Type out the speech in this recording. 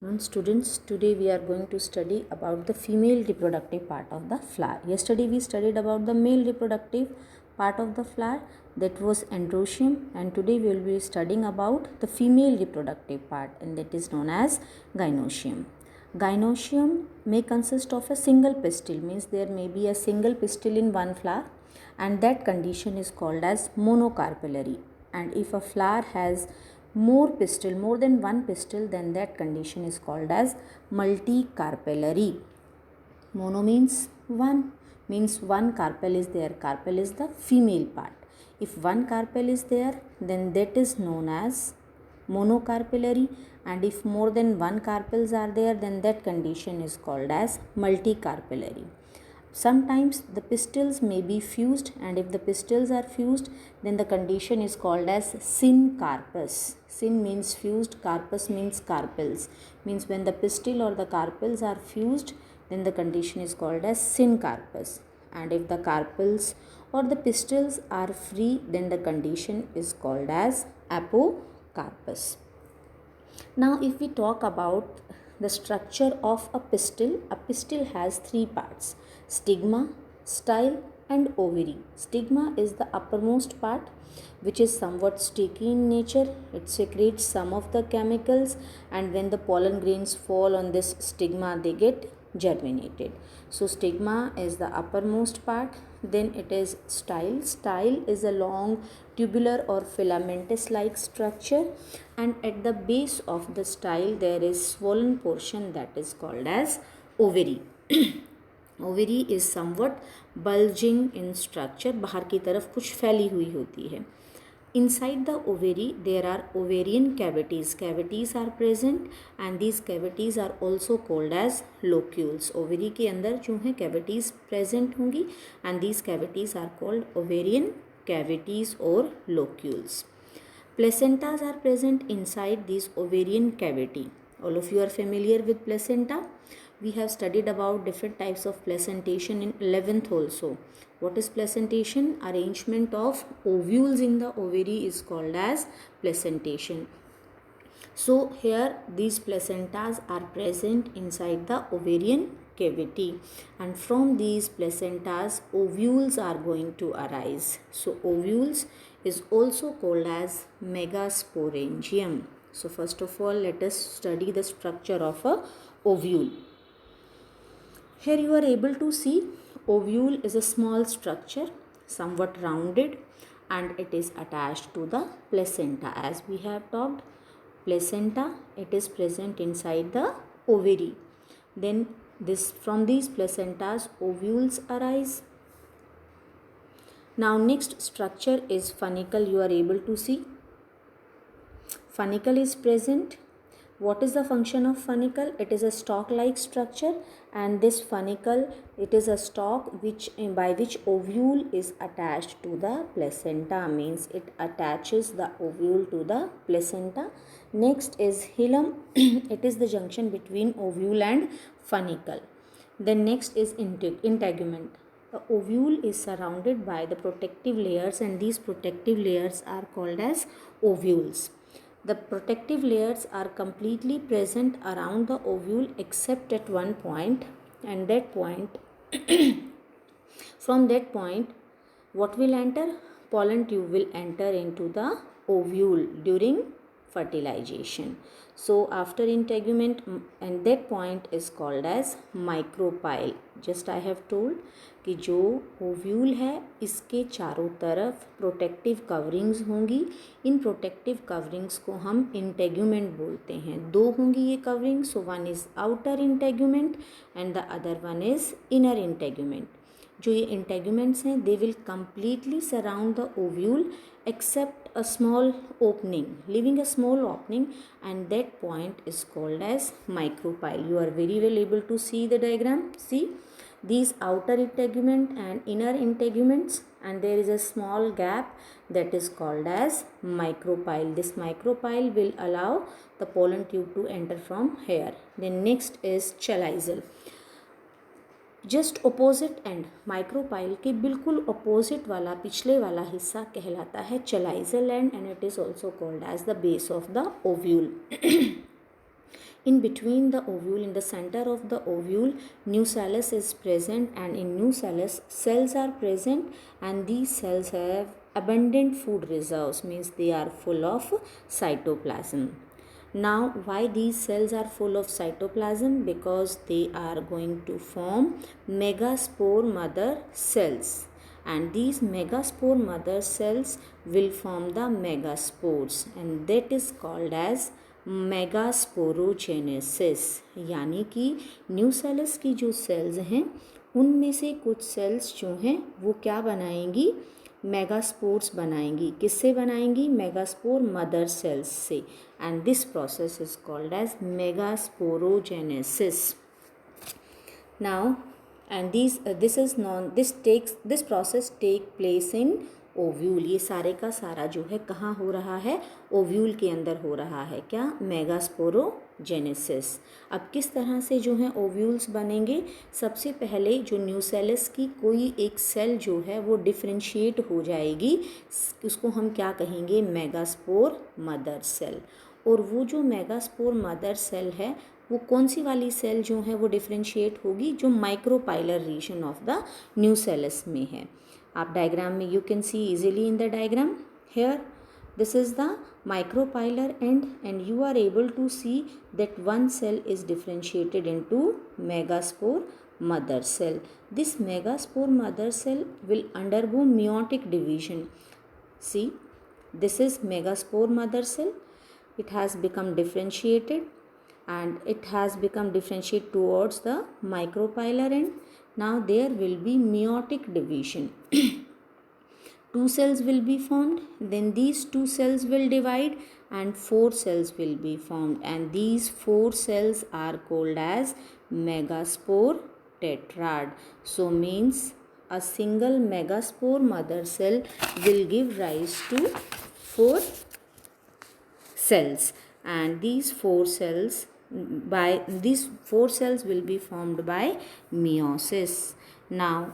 Students, today we are going to study about the female reproductive part of the flower. Yesterday we studied about the male reproductive part of the flower, that was androecium, and today we will be studying about the female reproductive part, and that is known as gynoecium. Gynoecium may consist of a single pistil, means there may be a single pistil in one flower, and that condition is called as monocarpellary. And if a flower has more than one pistil, then that condition is called as multicarpellary. Mono means one carpel is there. Carpel is the female part. If one carpel is there, then that is known as monocarpellary, and if more than one carpels are there, then that condition is called as multicarpellary. Sometimes the pistils may be fused, and if the pistils are fused, then the condition is called as syncarpous. Syn means fused, carpus means carpels. Means when the pistil or the carpels are fused, then the condition is called as syncarpous. And if the carpels or the pistils are free, then the condition is called as apocarpous. Now if we talk about the structure of a pistil has three parts: stigma, style and ovary. Stigma is the uppermost part, which is somewhat sticky in nature. It secretes some of the chemicals, and when the pollen grains fall on this stigma, they get germinated. So stigma is the uppermost part. Then it is style. Style is a long tubular or filamentous like structure, and at the base of the style there is swollen portion that is called as ovary. Ovary is somewhat bulging in structure, बाहर की तरफ कुछ फैली हुई होती है. Inside the ovary there are ovarian cavities. Cavities are present and these cavities are also called as locules. Ovary के अंदर जो है cavities present होंगी and these cavities are called ovarian cavities or locules. Placentas are present inside this ovarian cavity. All of you are familiar with placenta. We have studied about different types of placentation in 11th also. What is placentation? Arrangement of ovules in the ovary is called as placentation. So here these placentas are present inside the ovarian cavity, and from these placentas ovules are going to arise. So ovules is also called as megasporangium. So first of all, let us study the structure of a ovule. Here you are able to see ovule is a small structure, somewhat rounded, and it is attached to the placenta. As we have talked, placenta, it is present inside the ovary. Then from these placentas ovules arise. Now next structure is funicle. You are able to see funicle is present. What is the function of funicle? It is a stalk-like structure, and this funicle, it is a stalk by which ovule is attached to the placenta, means it attaches the ovule to the placenta. Next is hilum. It is the junction between ovule and funicle. Then next is integument. The ovule is surrounded by the protective layers, and these protective layers are called as ovules. The protective layers are completely present around the ovule except at one point, and that point from that point what will enter? Pollen tube will enter into the ovule during fertilization. So after integument, and that point is called as micropyle. Just I have told कि जो ovule है इसके चारों तरफ protective coverings होंगी. इन protective coverings को हम integument बोलते हैं. दो होंगी ये coverings. So one is outer integument and the other one is inner integument. जो ये इंटेग्यूमेंट्स हैं they will completely surround the ovule except a small opening, leaving a small opening, and that point is called as micropyle. You are very well able to see the diagram. See these outer integument and inner integuments, and there is a small gap that is called as micropyle. This micropyle will allow the pollen tube to enter from here. Then next is chalizel. Just opposite and micropyle के बिल्कुल opposite वाला पिछले वाला हिस्सा कहलाता है chalaza and it is also called as the base of the ovule. In between the ovule, in the center of the ovule, nucellus is present, and in nucellus cells are present, and these cells have abundant food reserves, means they are full of cytoplasm. Now why these cells are full of cytoplasm? Because they are going to form megaspore mother cells, and these megaspore mother cells will form the megaspores, and that is called as megasporogenesis. यानी कि nucellus की जो sales हैं उनमें से कुछ sales जो हैं वो क्या बनाएंगी? मेगास्पोर्स बनाएंगी। किससे बनाएंगी? मेगास्पोर मदर सेल्स से, and this process is called as megasporogenesis. Now and this process take place in ovule. ये सारे का सारा जो है कहाँ हो रहा है? ओव्यूल के अंदर हो रहा है। क्या? मेगास्पोरोजेनेसिस। अब किस तरह से जो है ओव्यूल्स बनेंगे? सबसे पहले जो न्यूसेलस की कोई एक सेल जो है वो डिफ्रेंशिएट हो जाएगी, उसको हम क्या कहेंगे? Megaspore mother cell. और वो जो मेगास्पोर मदर सेल है वो कौन सी वाली सेल जो है वो डिफ्रेंशिएट होगी? जो micropylar region of the nucellus में है। आप डायग्राम में you can see easily in the diagram here this is the micropylar and you are able to see that one cell is differentiated into megaspore mother cell. This megaspore mother cell will undergo meiotic division. See, this is megaspore mother cell. It has become differentiated, and it has become differentiated towards the micropylar end. Now there will be meiotic division. Two cells will be formed, then these two cells will divide, and four cells will be formed, and these four cells are called as megaspore tetrad. So means a single megaspore mother cell will give rise to four cells, and these four cells will be formed by meiosis. Now